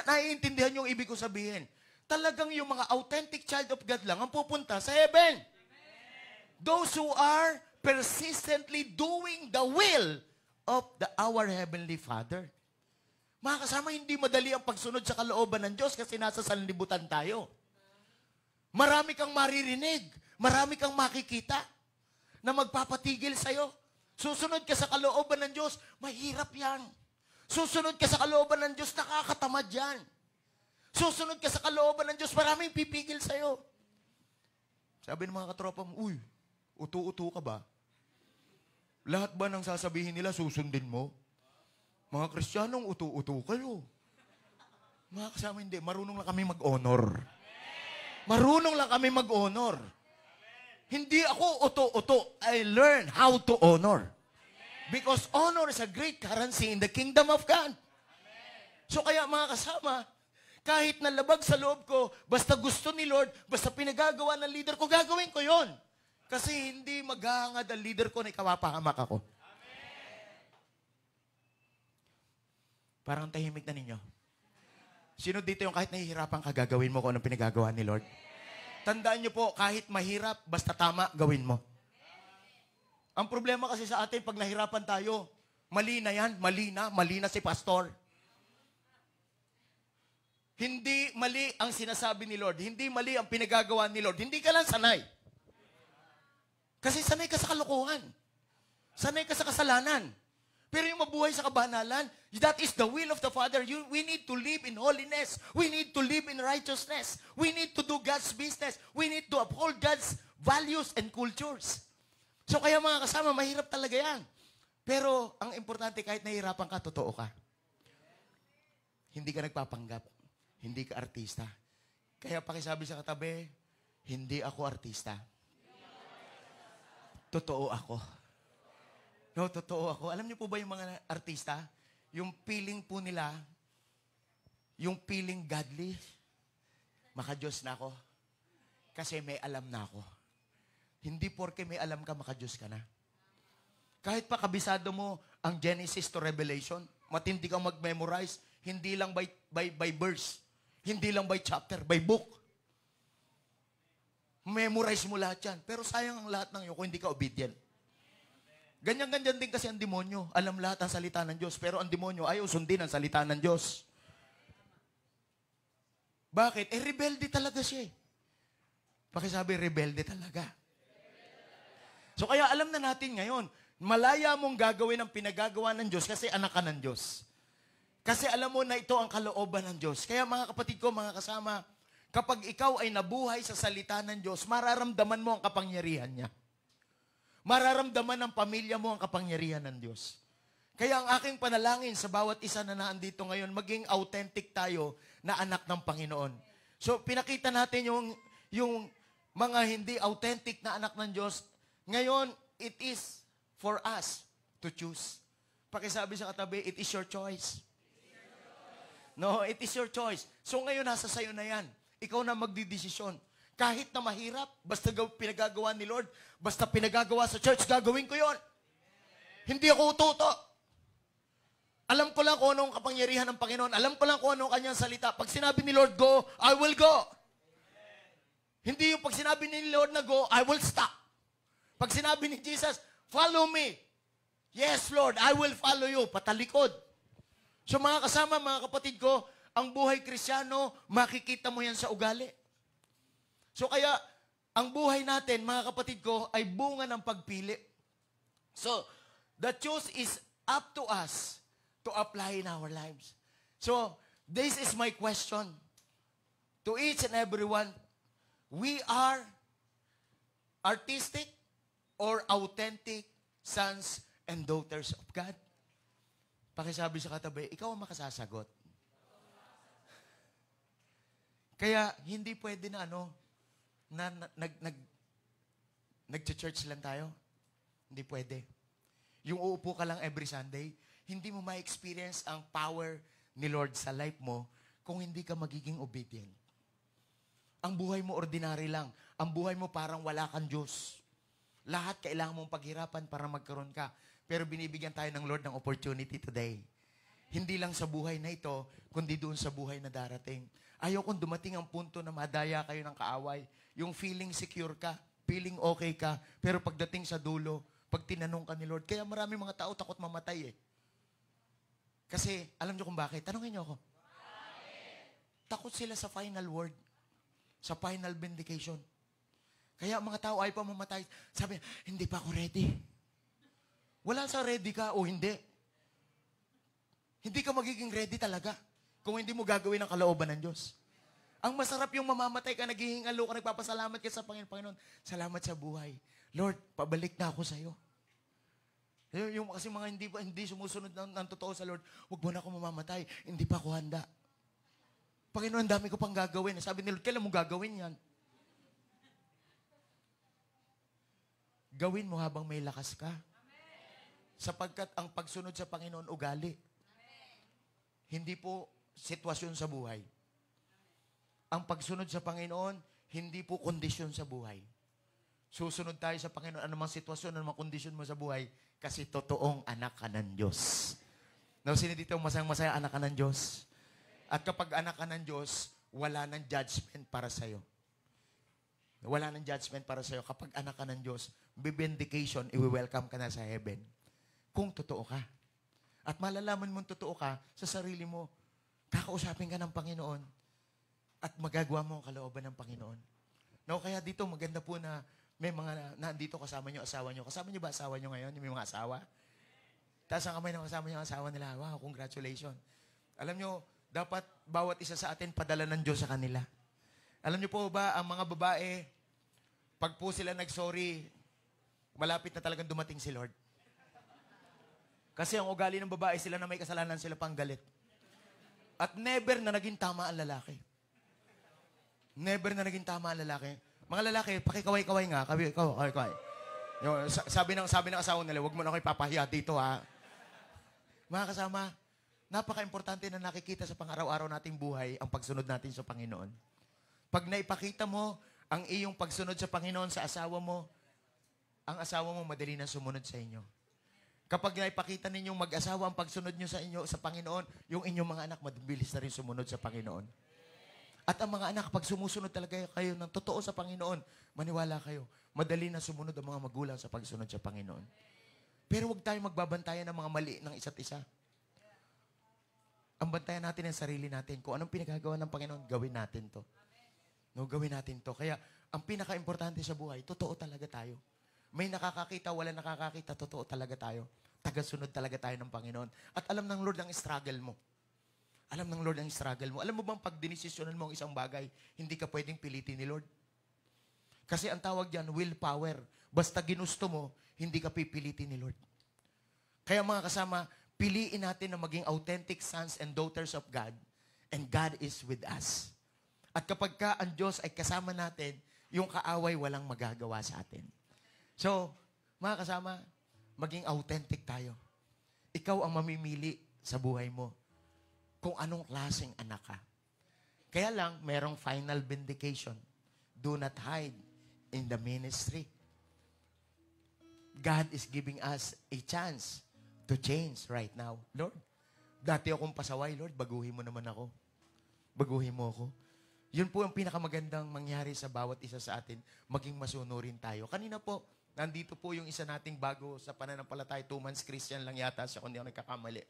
Naiintindihan yung ibig ko sabihin. Talagang yung mga authentic child of God lang ang pupunta sa heaven. Those who are persistently doing the will of our Heavenly Father. Mga kasama, hindi madali ang pagsunod sa kalooban ng Diyos kasi nasa sanlibutan tayo. Marami kang maririnig, marami kang makikita na magpapatigil sa'yo. Susunod ka sa kalooban ng Diyos, mahirap yan. Susunod ka sa kalooban ng Diyos, nakakatamad yan. Susunod ka sa kalooban ng Diyos, maraming pipigil sa'yo. Sabi ng mga katropa mo, uy, utu-utu ka ba? Lahat ba ng sasabihin nila, susundin mo? Mga Kristiyanong, utu-utu kayo. Mga kasama, hindi. Marunong lang kami mag-honor. Marunong lang kami mag-honor. Hindi ako utu-utu. I learn how to honor. Because honor is a great currency in the kingdom of God. So kaya mga kasama, kahit nalabag sa loob ko, basta gusto ni Lord, basta pinagagawa ng leader ko, gagawin ko yon. Kasi hindi maghahangad ang leader ko na ikawapahamak ako. Parang tahimik na ninyo. Sino dito yung kahit nahihirapan ka, gagawin mo kung anong pinagagawa ni Lord? Tandaan niyo po, kahit mahirap, basta tama, gawin mo. Ang problema kasi sa atin, pag nahirapan tayo, mali na yan, mali na si pastor. Hindi mali ang sinasabi ni Lord. Hindi mali ang pinagagawa ni Lord. Hindi ka lang sanay. Kasi sanay ka sa kalokohan. Sanay ka sa kasalanan. Pero yung mabuhay sa kabanalan, that is the will of the Father. We need to live in holiness. We need to live in righteousness. We need to do God's business. We need to uphold God's values and cultures. So kaya mga kasama, mahirap talaga yan. Pero ang importante, kahit nahihirapan ka, totoo ka. Hindi ka nagpapanggap. Hindi ka artista. Kaya pakisabi sa katabi, hindi ako artista. Totoo ako. No, totoo ako. Alam niyo po ba yung mga artista? Yung feeling po nila, yung feeling godly, maka-Diyos na ako. Kasi may alam na ako. Hindi porke may alam ka, maka-Diyos ka na. Kahit pa kabisado mo ang Genesis to Revelation, matindi kang mag-memorize, hindi lang by verse, hindi lang by chapter, by book. Memorize mo lahat yan. Pero sayang ang lahat ng iyo kung hindi ka obedient. Ganyan-ganyan din kasi ang demonyo. Alam lahat ang salita ng Diyos. Pero ang demonyo ayaw sundin ang salita ng Diyos. Bakit? Rebelde talaga siya. Pakisabi, rebelde talaga. So kaya alam na natin ngayon, malaya mong gagawin ang pinagagawa ng Diyos kasi anak ka ng Diyos. Kasi alam mo na ito ang kalooban ng Diyos. Kaya mga kapatid ko, mga kasama, kapag ikaw ay nabuhay sa salita ng Diyos, mararamdaman mo ang kapangyarihan niya. Mararamdaman ng pamilya mo ang kapangyarihan ng Diyos. Kaya ang aking panalangin sa bawat isa na naandito ngayon, maging authentic tayo na anak ng Panginoon. So, pinakita natin yung mga hindi authentic na anak ng Diyos. Ngayon, it is for us to choose. Pakisabi sa katabi, it is your choice. No, it is your choice. So, ngayon, nasa sayo na yan. Ikaw na magdidesisyon. Kahit na mahirap, basta pinagagawa ni Lord, basta pinagagawa sa church, gagawin ko yon. Hindi ako ututo. Alam ko lang kung anong kapangyarihan ng Panginoon. Alam ko lang kung anong kanyang salita. Pag sinabi ni Lord, go, I will go. Hindi yung pag sinabi ni Lord na go, I will stop. Pag sinabi ni Jesus, follow me. Yes, Lord, I will follow you. Patalikod. So mga kasama, mga kapatid ko, ang buhay Kristiyano, makikita mo yan sa ugali. So kaya, ang buhay natin, mga kapatid ko, ay bunga ng pagpili. So, the choice is up to us to apply in our lives. So, this is my question to each and everyone. We are artistic or authentic sons and daughters of God? Pakisabi sa katabi, ikaw ang makasasagot. Kaya, hindi pwede na nag-church lang tayo. Hindi pwede. Yung uupo ka lang every Sunday, hindi mo ma-experience ang power ni Lord sa life mo kung hindi ka magiging obedient. Ang buhay mo ordinary lang. Ang buhay mo parang wala kang Diyos. Lahat kailangan mong paghirapan para magkaroon ka. Pero binibigyan tayo ng Lord ng opportunity today. Hindi lang sa buhay na ito, kundi doon sa buhay na darating. Ayaw kung dumating ang punto na madaya kayo ng kaaway. Yung feeling secure ka, feeling okay ka, pero pagdating sa dulo, pag tinanong ka ni Lord, kaya marami mga tao takot mamatay eh. Kasi, alam niyo kung bakit? Tanungin niyo ako. Takot sila sa final word, sa final vindication. Kaya mga tao ay pa mamatay. Sabi, hindi pa ako ready. Wala sa ready ka o hindi. Hindi ka magiging ready talaga kung hindi mo gagawin ang kalooban ng Diyos. Ang masarap yung mamamatay ka, naghihingalo ka, nagpapasalamat ka sa Panginoon. Panginoon, salamat sa buhay. Lord, pabalik na ako sa iyo. Yung kasi mga hindi sumusunod ng totoo sa Lord, huwag mo na ako mamamatay. Hindi pa ako handa. Panginoon, dami ko pang gagawin. Sabi ni Lord, kailan mo gagawin yan? Gawin mo habang may lakas ka. Sapagkat ang pagsunod sa Panginoon, ugali. Hindi po sitwasyon sa buhay. Ang pagsunod sa Panginoon, hindi po kondisyon sa buhay. Susunod tayo sa Panginoon, anumang sitwasyon, anumang kondisyon mo sa buhay, kasi totoong anak ka ng Diyos. No, sino dito masayang-masaya anak ka ng Diyos? At kapag anak ka ng Diyos, wala nang judgment para sa'yo. Wala nang judgment para sa'yo. Kapag anak ka ng Diyos, vindication, i-welcome ka na sa heaven. Kung totoo ka. At malalaman mong totoo ka sa sarili mo, kakausapin ka ng Panginoon at magagawa mo ang kalooban ng Panginoon. No, kaya dito maganda po na May mga nandito kasama nyo, asawa nyo. Kasama nyo ba asawa nyo ngayon? Yung may mga asawa? Taas ang kamay ng kasama nyo, asawa nila. Wow, congratulations. Alam nyo, dapat bawat isa sa atin padala ng Diyos sa kanila. Alam nyo po ba, ang mga babae, pag po sila nag-sorry, malapit na talagang dumating si Lord. Kasi ang ugali ng babae, sila na may kasalanan, sila pang galit. At never na naging tama ang lalaki. Never na naging tama ang lalaki. Mga lalaki, pakikaway-kaway nga. Kaway-kaway. Sabi ng asawa nila, huwag mo na ako ipapahiya dito, ha. Mga kasama, napaka-importante na nakikita sa pang-araw-araw nating buhay ang pagsunod natin sa Panginoon. Pag naipakita mo ang iyong pagsunod sa Panginoon sa asawa mo, ang asawa mo madali na sumunod sa inyo. Kapag naipakita ninyong mag-asawa ang pagsunod nyo sa Panginoon, yung inyong mga anak mabilis na rin sumunod sa Panginoon. At ang mga anak, pag sumusunod talaga kayo ng totoo sa Panginoon, maniwala kayo, madali na sumunod ang mga magulang sa pagsunod sa Panginoon. Pero huwag tayong magbabantayan ng mga mali ng isa't isa. Ang bantayan natin ang sarili natin. Kung anong pinagagawa ng Panginoon, gawin natin to. No, gawin natin to. Kaya, ang pinaka-importante sa buhay, totoo talaga tayo. May nakakakita, wala nakakakita, totoo talaga tayo. Tagasunod talaga tayo ng Panginoon. At alam ng Lord ang struggle mo. Alam ng Lord ang struggle mo. Alam mo bang pag dinesisyonan mo ang isang bagay, hindi ka pwedeng pilitin ni Lord? Kasi ang tawag diyan, willpower. Basta ginusto mo, hindi ka pipilitin ni Lord. Kaya mga kasama, piliin natin na maging authentic sons and daughters of God. And God is with us. At kapag ka ang Diyos ay kasama natin, yung kaaway walang magagawa sa atin. So, mga kasama, maging authentic tayo. Ikaw ang mamimili sa buhay mo kung anong klaseng anak ka. Kaya lang, merong final vindication. Do not hide in the ministry. God is giving us a chance to change right now. Lord, dati akong pasaway, Lord, baguhin mo naman ako. Baguhin mo ako. Yun po ang pinakamagandang mangyari sa bawat isa sa atin, maging masunurin tayo. Kanina po, nandito po yung isa nating bago sa pananampalataya, 2 months Christian lang yata siya, kung di ako nagkakamali.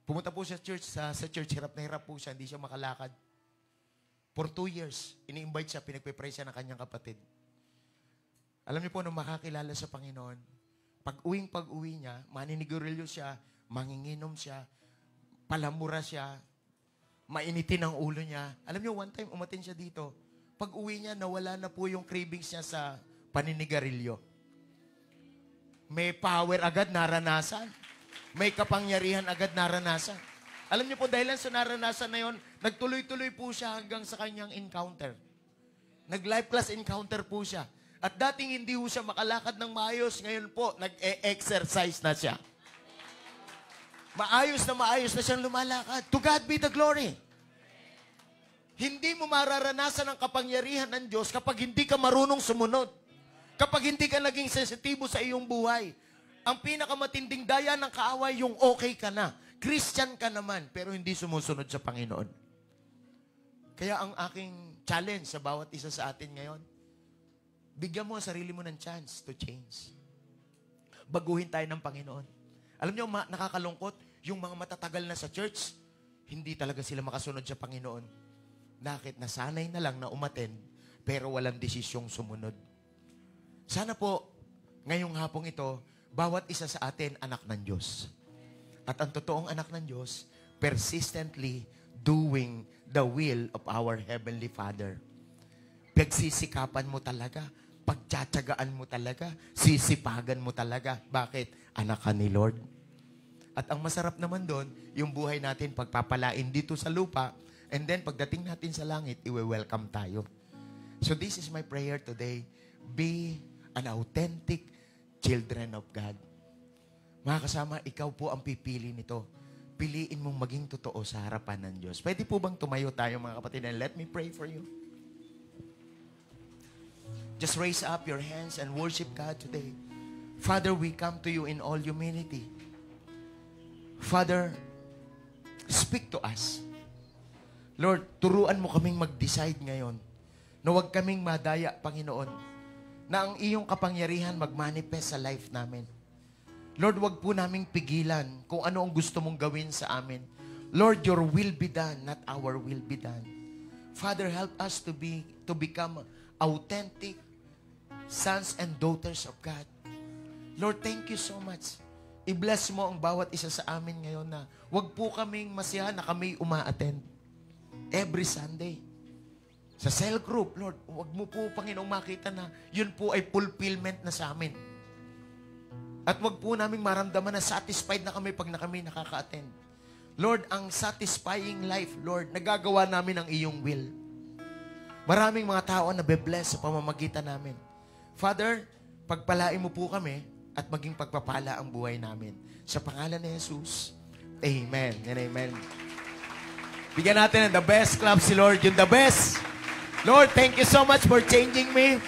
Pumunta po siya sa church, hirap na hirap po siya, hindi siya makalakad. For 2 years, ini-invite siya, pinagpipray siya ng kanyang kapatid. Alam niyo po, nung makakilala sa Panginoon, pag-uwi niya, maninigarilyo siya, manginginom siya, palamura siya, mainitin ang ulo niya. Alam niyo, one time, umatin siya dito. Pag-uwi niya, nawala na po yung cravings niya sa paninigarilyo. May power agad naranasan. May kapangyarihan agad naranasan. Alam niyo po, dahil sa naranasan na yon, nagtuloy-tuloy po siya hanggang sa kanyang encounter. Nag-life class encounter po siya. At dating hindi po siya makalakad ng maayos, ngayon po, nag-exercise na siya. Maayos na siyang lumalakad. To God be the glory. Hindi mo mararanasan ang kapangyarihan ng Diyos kapag hindi ka marunong sumunod. Kapag hindi ka naging sensitibo sa iyong buhay. Ang pinakamatinding daya ng kaaway, yung okay ka na. Christian ka naman, pero hindi sumusunod sa Panginoon. Kaya ang aking challenge sa bawat isa sa atin ngayon, bigyan mo ang sarili mo ng chance to change. Baguhin tayo ng Panginoon. Alam niyo, nakakalungkot, yung mga matatagal na sa church, hindi talaga sila makasunod sa Panginoon. Bakit? Nasanay na lang na umattend, pero walang desisyong sumunod. Sana po, ngayong hapong ito, bawat isa sa atin anak ng Diyos. At ang totoong anak ng Diyos, persistently doing the will of our Heavenly Father. Pagsisikapan mo talaga, pagtsatsagaan mo talaga, sisipagan mo talaga. Bakit? Anak ka ni Lord. At ang masarap naman doon, yung buhay natin pagpapalain dito sa lupa, and then pagdating natin sa langit, iwe-welcome tayo. So this is my prayer today. Be an authentic children of God. Mga kasama, ikaw po ang pipili nito. Piliin mong maging totoo sa harapan ng Diyos. Pwede po bang tumayo tayo, mga kapatid, and let me pray for you? Just raise up your hands and worship God today. Father, we come to you in all humility. Father, speak to us. Lord, turuan mo kaming mag-decide ngayon na huwag kaming madaya, Panginoon, na ang iyong kapangyarihan mag-manifest sa life namin. Lord, wag po naming pigilan kung ano ang gusto mong gawin sa amin. Lord, your will be done, not our will be done. Father, help us to become authentic sons and daughters of God. Lord, thank you so much. I-bless mo ang bawat isa sa amin ngayon na wag po kaming masiyahan na kami uma-attend every Sunday. Sa cell group, Lord, wag mo po, Panginoong, makita na yun po ay fulfillment na sa amin. At wag po namin maramdaman na satisfied na kami pag na kami nakaka-attend. Lord, ang satisfying life, Lord, nagagawa namin ang iyong will. Maraming mga tao na be-bless sa pamamagitan namin. Father, pagpalain mo po kami at maging pagpapala ang buhay namin. Sa pangalan ni Jesus, amen and amen. Bigyan natin ng the best clap si Lord, yung the best. Lord, thank you so much for changing me.